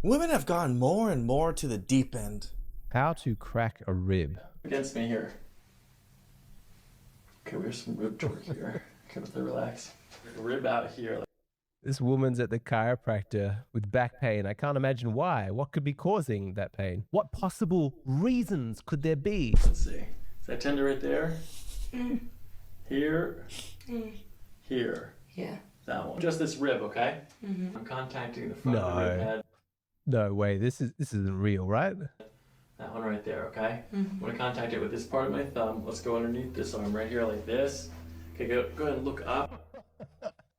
Women have gone more and more to the deep end. How to crack a rib. Against me here. Okay, we have some rib torque here. Okay, let's relax. Rib out here. This woman's at the chiropractor with back pain. I can't imagine why. What could be causing that pain? What possible reasons could there be? Let's see. Is that tender right there? Here. Here. Yeah. That one. Just this rib, okay? I'm contacting the front of the rib head. No way. This isn't real, right? That one right there, okay? I'm gonna contact it with this part of my thumb. Let's go underneath this arm right here like this. Okay, go ahead and look up.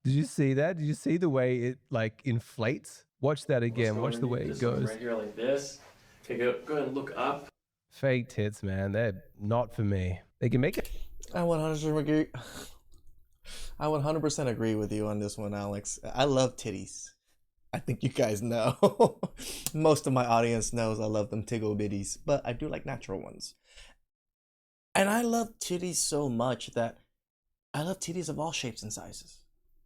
Did you see that? Did you see the way it like inflates? Watch that again. Watch the way it goes. Right here like this. Okay, go ahead and look up. Fake tits, man. They're not for me. They can make it. I 100% agree. I 100% agree with you on this one, Alex. I love titties. I think you guys know. Most of my audience knows I love them tiggle bitties, but I do like natural ones. And I love titties so much that I love titties of all shapes and sizes.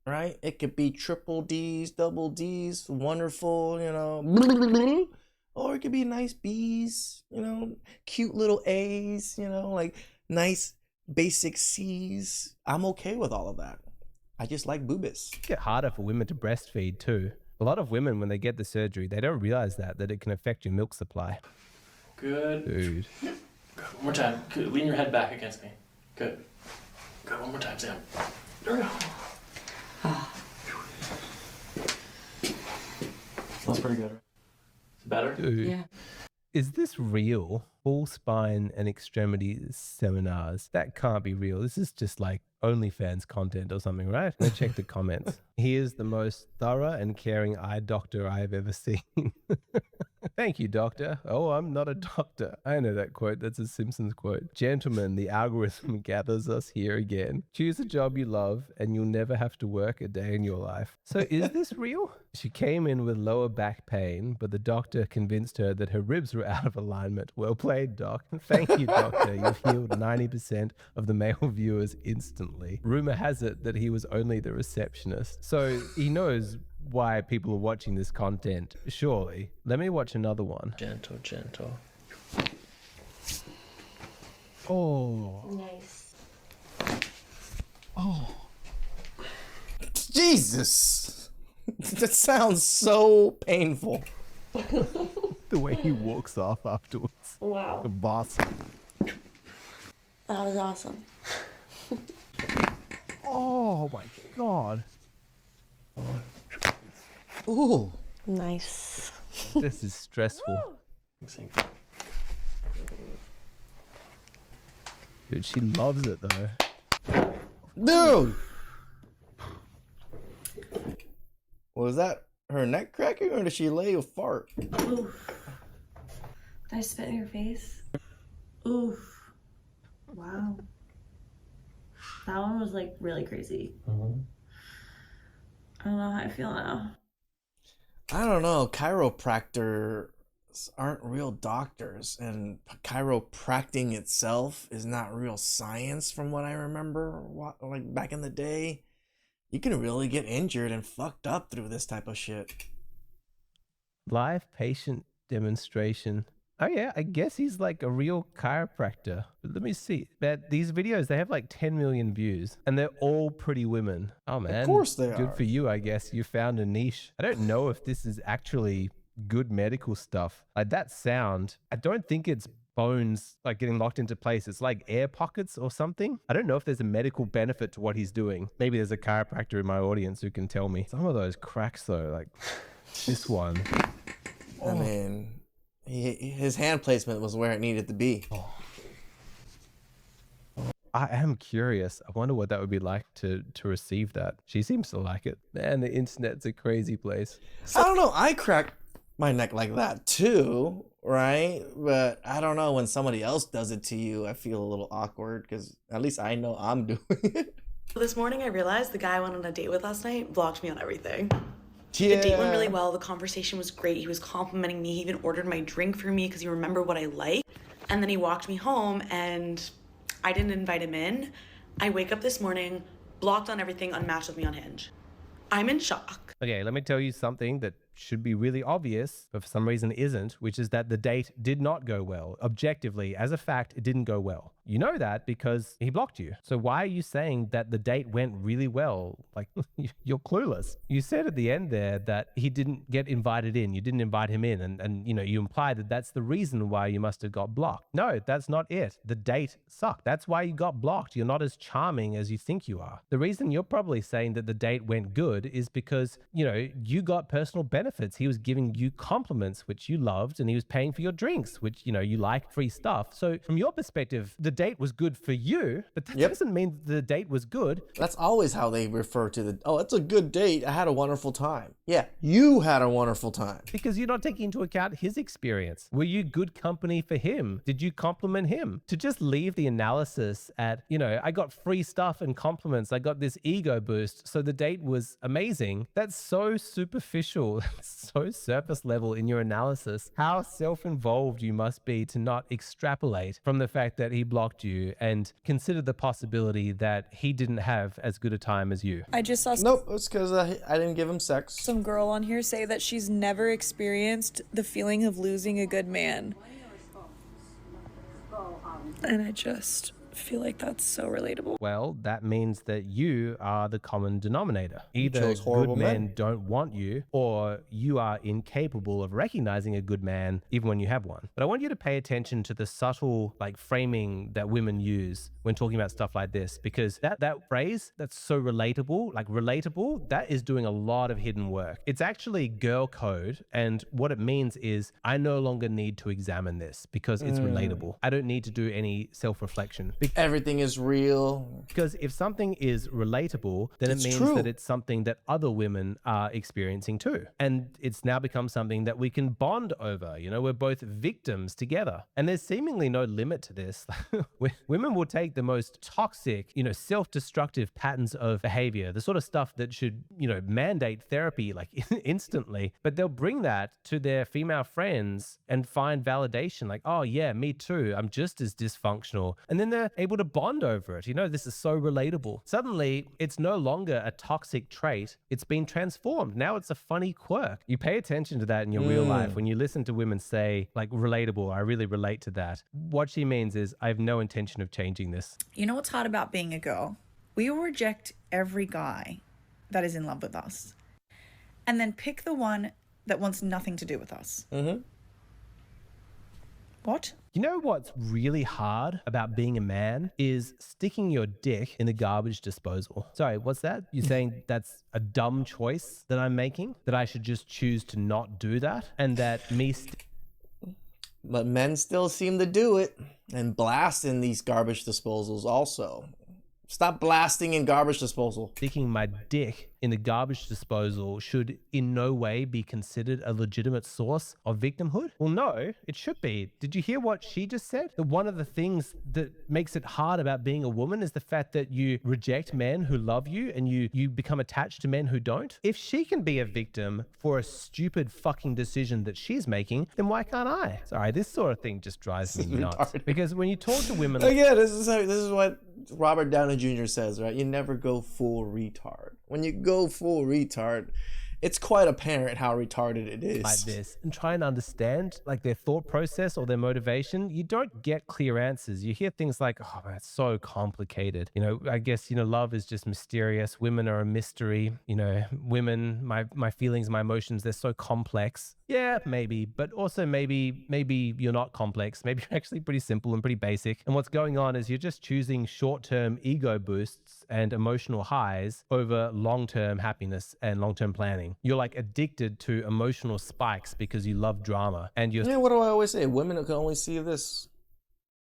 Right? It could be triple D's, double D's, wonderful, you know, or it could be nice B's, you know, cute little A's, you know, like nice basic C's. I'm okay with all of that. I just like boobies. It's get harder for women to breastfeed too. A lot of women, when they get the surgery, they don't realize that it can affect your milk supply. Good. Dude. Good. One more time. Good. Lean your head back against me. Good. Good. One more time, Sam. There we go. That's pretty good. Is it better? Dude. Yeah. Is this real? Full spine and extremity seminars. That can't be real. This is just like OnlyFans content or something, right? Go check the comments. He is the most thorough and caring eye doctor I have ever seen. Thank you, doctor. Oh, I'm not a doctor. I know that quote. That's a Simpsons quote. Gentlemen, the algorithm gathers us here again. Choose a job you love and you'll never have to work a day in your life. So is this real? She came in with lower back pain, but the doctor convinced her that her ribs were out of alignment. Well played, doc. Thank you, doctor. You've healed 90% of the male viewers instantly. Rumor has it that he was only the receptionist. So he knows why people are watching this content, surely. Let me watch another one. Gentle, gentle. Oh. Nice. Oh. Jesus! That sounds so painful. The way he walks off afterwards. Wow. The boss. That was awesome. Oh my God. Ooh. Nice. This is stressful. Dude, she loves it though. Dude! Was that her neck cracking or did she lay a fart? Oof. Did I spit in your face? Oof. Wow. That one was like really crazy. I don't know how I feel now. I don't know. Chiropractors aren't real doctors, and chiropracting itself is not real science from what I remember. Like back in the day, you can really get injured and fucked up through this type of shit. Live patient demonstration. Oh yeah, I guess he's like a real chiropractor. But let me see. But these videos, they have like 10 million views and they're all pretty women. Oh man. Of course they are. Good for you, I guess. You found a niche. I don't know if this is actually good medical stuff. Like that sound, I don't think it's bones like getting locked into place. It's like air pockets or something. I don't know if there's a medical benefit to what he's doing. Maybe there's a chiropractor in my audience who can tell me. Some of those cracks though, like this one. I mean, his hand placement was where it needed to be. I am curious. I wonder what that would be like to receive that. She seems to like it. Man, the internet's a crazy place. I don't know. I crack my neck like that too, right? But I don't know, when somebody else does it to you, I feel a little awkward because at least I know I'm doing it. This morning I realized the guy I went on a date with last night blocked me on everything. Yeah. The date went really well. The conversation was great. He was complimenting me. He even ordered my drink for me because he remembered what I like. And then he walked me home and I didn't invite him in. I wake up this morning, blocked on everything, unmatched with me on Hinge. I'm in shock. Okay, let me tell you something that should be really obvious, but for some reason isn't, which is that the date did not go well. Objectively, as a fact, it didn't go well. You know that because he blocked you. So why are you saying that the date went really well? Like, you're clueless. You said at the end there that he didn't get invited in. You didn't invite him in. And you implied that that's the reason why you must have got blocked. No, that's not it. The date sucked. That's why you got blocked. You're not as charming as you think you are. The reason you're probably saying that the date went good is because, you got personal benefits. He was giving you compliments, which you loved, and he was paying for your drinks, which, you like free stuff. So from your perspective, the date was good for you, but that doesn't mean the date was good. That's always how they refer to it's a good date. I had a wonderful time. Yeah, you had a wonderful time. Because you're not taking into account his experience. Were you good company for him? Did you compliment him? To just leave the analysis at, I got free stuff and compliments. I got this ego boost. So the date was amazing. That's so superficial, so surface level in your analysis. How self-involved you must be to not extrapolate from the fact that he blocked you and consider the possibility that he didn't have as good a time as you. I just saw Nope, it's because I didn't give him sex. some girl on here say that she's never experienced the feeling of losing a good man. And I just feel like that's so relatable. Well, that means that you are the common denominator. Either chose good horrible men men. don't want you, or you are incapable of recognizing a good man even when you have one. But I want you to pay attention to the subtle framing that women use when talking about stuff like this, because that phrase that's so relatable, that is doing a lot of hidden work. It's actually girl code, and what it means is I no longer need to examine this because it's relatable. I don't need to do any self-reflection. Everything is real. Because if something is relatable, then It's it means true. that it's something that other women are experiencing too. And it's now become something that we can bond over. We're both victims together. And there's seemingly no limit to this. Women will take the most toxic, self-destructive patterns of behavior, the sort of stuff that should, mandate therapy instantly. But they'll bring that to their female friends and find validation like, oh yeah, me too. I'm just as dysfunctional. And then they're able to bond over it. This is so relatable. Suddenly, it's no longer a toxic trait. It's been transformed. Now it's a funny quirk. You pay attention to that in your real life. When you listen to women say relatable, I really relate to that. What she means is I have no intention of changing this. You know what's hard about being a girl? We will reject every guy that is in love with us and then pick the one that wants nothing to do with us. Mm-hmm. What? You know what's really hard about being a man is sticking your dick in the garbage disposal. Sorry, what's that? You're saying that's a dumb choice that I'm making? That I should just choose to not do that? And that me... But men still seem to do it and blast in these garbage disposals also. Stop blasting in garbage disposal. Sticking my dick in the garbage disposal should in no way be considered a legitimate source of victimhood? Well, no, it should be. Did you hear what she just said? That one of the things that makes it hard about being a woman is the fact that you reject men who love you and you become attached to men who don't. If she can be a victim for a stupid fucking decision that she's making, then why can't I? Sorry, this sort of thing just drives me nuts. Retarded. Because when you talk to women... Again, this is what Robert Downey Jr. says, right? You never go full retard. When you go full retard, it's quite apparent how retarded it is. Like this and try and understand their thought process or their motivation, you don't get clear answers. You hear things like, oh, that's so complicated. I guess, love is just mysterious. Women are a mystery. Women, my feelings, my emotions, they're so complex. Yeah, maybe, but also maybe you're not complex. Maybe you're actually pretty simple and pretty basic. And what's going on is you're just choosing short-term ego boosts and emotional highs over long-term happiness and long-term planning. You're addicted to emotional spikes because you love drama. And you're... Yeah, what do I always say? Women can only see this.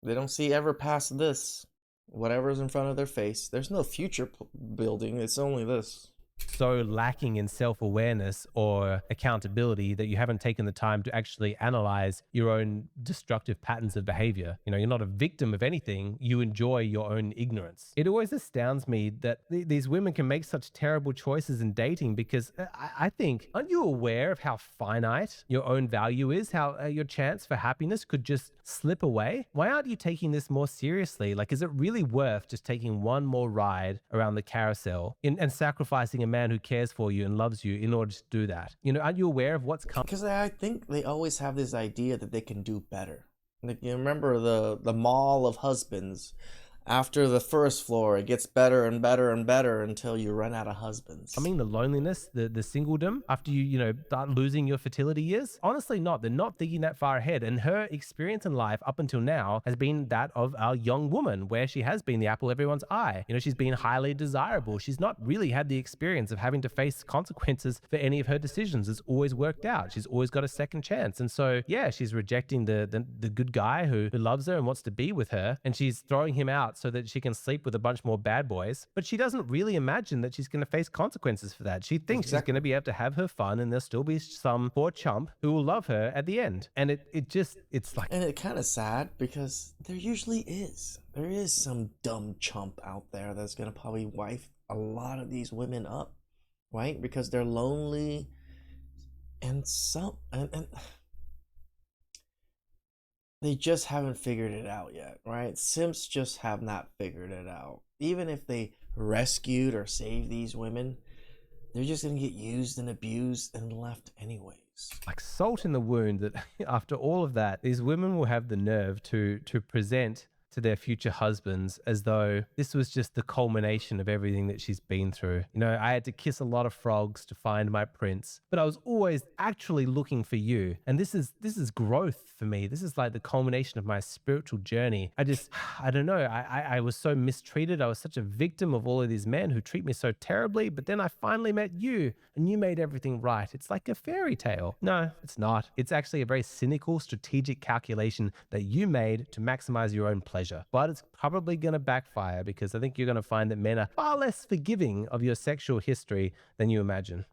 They don't see ever past this. Whatever's in front of their face. There's no future building. It's only this. So lacking in self-awareness or accountability that you haven't taken the time to actually analyze your own destructive patterns of behavior. You're not a victim of anything. You enjoy your own ignorance. It always astounds me that these women can make such terrible choices in dating because I think, aren't you aware of how finite your own value is? How your chance for happiness could just slip away? Why aren't you taking this more seriously? Is it really worth just taking one more ride around the carousel and sacrificing a man who cares for you and loves you in order to do that. You know, aren't you aware of what's coming? Because I think they always have this idea that they can do better. Like, you remember the mall of husbands. After the first floor, it gets better and better and better until you run out of husbands. I mean, the loneliness, the singledom after you start losing your fertility years? Honestly not. They're not thinking that far ahead. And her experience in life up until now has been that of our young woman, where she has been the apple of everyone's eye. You know, she's been highly desirable. She's not really had the experience of having to face consequences for any of her decisions. It's always worked out. She's always got a second chance. And so, yeah, she's rejecting the good guy who loves her and wants to be with her. And she's throwing him out so that she can sleep with a bunch more bad boys. But she doesn't really imagine that she's going to face consequences for that. She thinks she's going to be able to have her fun and there'll still be some poor chump who will love her at the end. And it's like... And it's kind of sad because there usually is. There is some dumb chump out there that's going to probably wife a lot of these women up, right? Because they're lonely and they just haven't figured it out yet, right? Simps just have not figured it out. Even if they rescued or saved these women, they're just going to get used and abused and left anyways. Like salt in the wound that after all of that, these women will have the nerve to present to their future husbands as though this was just the culmination of everything that she's been through. You know, I had to kiss a lot of frogs to find my prince, but I was always actually looking for you. And this is growth for me. This is like the culmination of my spiritual journey. I don't know. I was so mistreated. I was such a victim of all of these men who treat me so terribly, but then I finally met you and you made everything right. It's like a fairy tale. No, it's not. It's actually a very cynical, strategic calculation that you made to maximize your own pleasure. But it's probably going to backfire because I think you're going to find that men are far less forgiving of your sexual history than you imagine.